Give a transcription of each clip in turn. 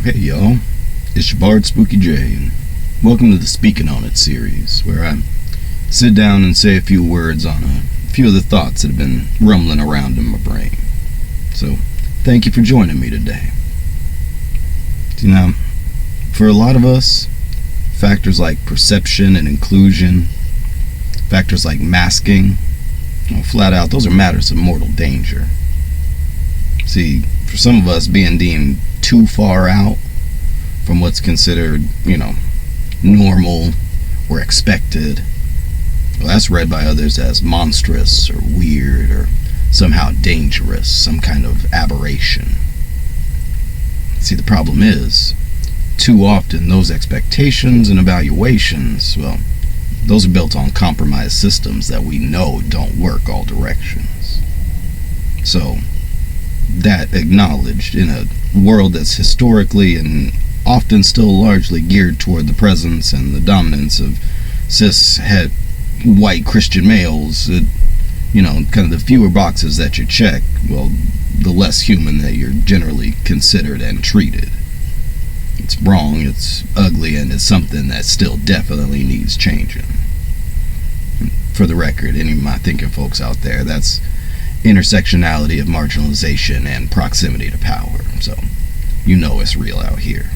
Hey y'all, it's your bard Spooky J, and welcome to the Speakin on It series, where I sit down and say a few words on a few of the thoughts that have been rumbling around in my brain. So, thank you for joining me today. Now, for a lot of us, factors like perception and inclusion, factors like masking, flat out, those are matters of mortal danger. See, for some of us, being deemed too far out from what's considered, normal or expected, well, that's read by others as monstrous or weird or somehow dangerous, some kind of aberration. See, the problem is, too often those expectations and evaluations, well, those are built on compromised systems that we know don't work all directions. So, that acknowledged, in a world that's historically and often still largely geared toward the presence and the dominance of cis-het white Christian males, kind of the fewer boxes that you check, well, the less human that you're generally considered and treated. It's wrong, it's ugly, and it's something that still definitely needs changing. For the record, any of my thinking folks out there, that's intersectionality of marginalization and proximity to power. So, it's real out here.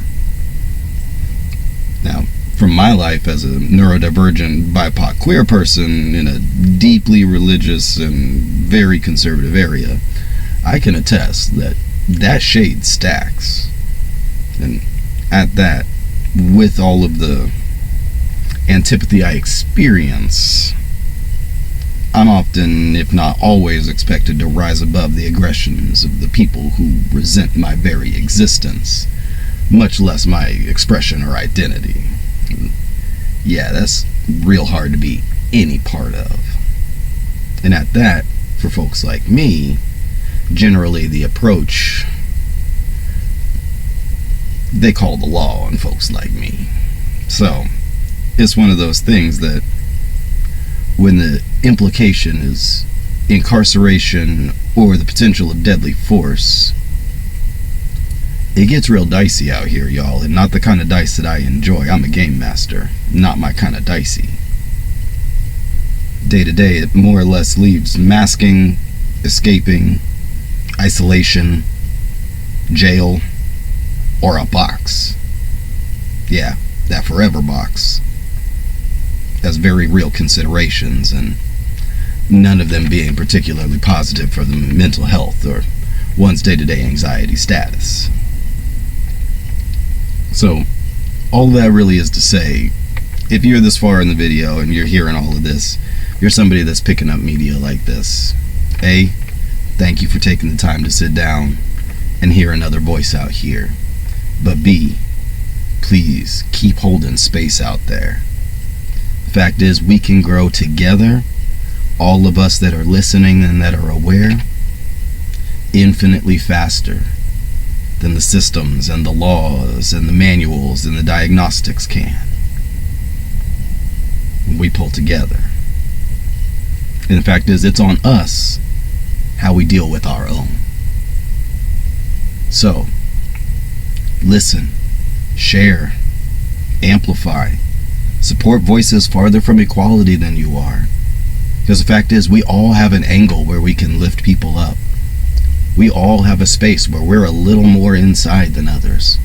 Now, from my life as a neurodivergent BIPOC queer person in a deeply religious and very conservative area, I can attest that shade stacks. And at that, with all of the antipathy I experience, I'm often, if not always, expected to rise above the aggressions of the people who resent my very existence, much less my expression or identity. Yeah, that's real hard to be any part of. And at that, for folks like me, generally the approach they call the law on folks like me. So, it's one of those things that when the implication is incarceration or the potential of deadly force, it gets real dicey out here, y'all, and not the kind of dice that I enjoy. I'm a game master, not my kind of dicey. Day to day, it more or less leaves masking, escaping, isolation, jail, or a box. Yeah, that forever box. As very real considerations, and none of them being particularly positive for the mental health or one's day-to-day anxiety status. So, all that really is to say, if you're this far in the video and you're hearing all of this, you're somebody that's picking up media like this. A, thank you for taking the time to sit down and hear another voice out here. But B, please keep holding space out there. The fact is, we can grow together, all of us that are listening and that are aware, infinitely faster than the systems and the laws and the manuals and the diagnostics can. We pull together. And the fact is, it's on us how we deal with our own. So, listen, share, amplify, support voices farther from equality than you are. Because the fact is, we all have an angle where we can lift people up. We all have a space where we're a little more inside than others.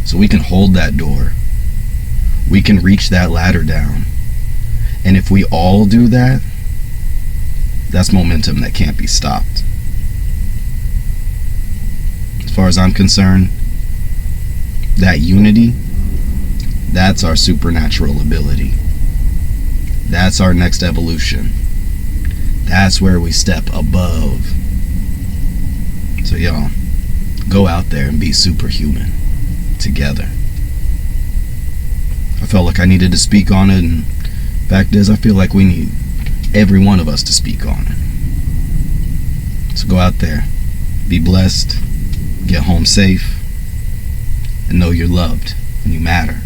So we can hold that door. We can reach that ladder down. And if we all do that, that's momentum that can't be stopped. As far as I'm concerned, that unity, that's our supernatural ability. That's our next evolution. That's where we step above. So y'all, go out there and be superhuman together. I felt like I needed to speak on it, and fact is, I feel like we need every one of us to speak on it. So go out there, be blessed, get home safe, and know you're loved and you matter.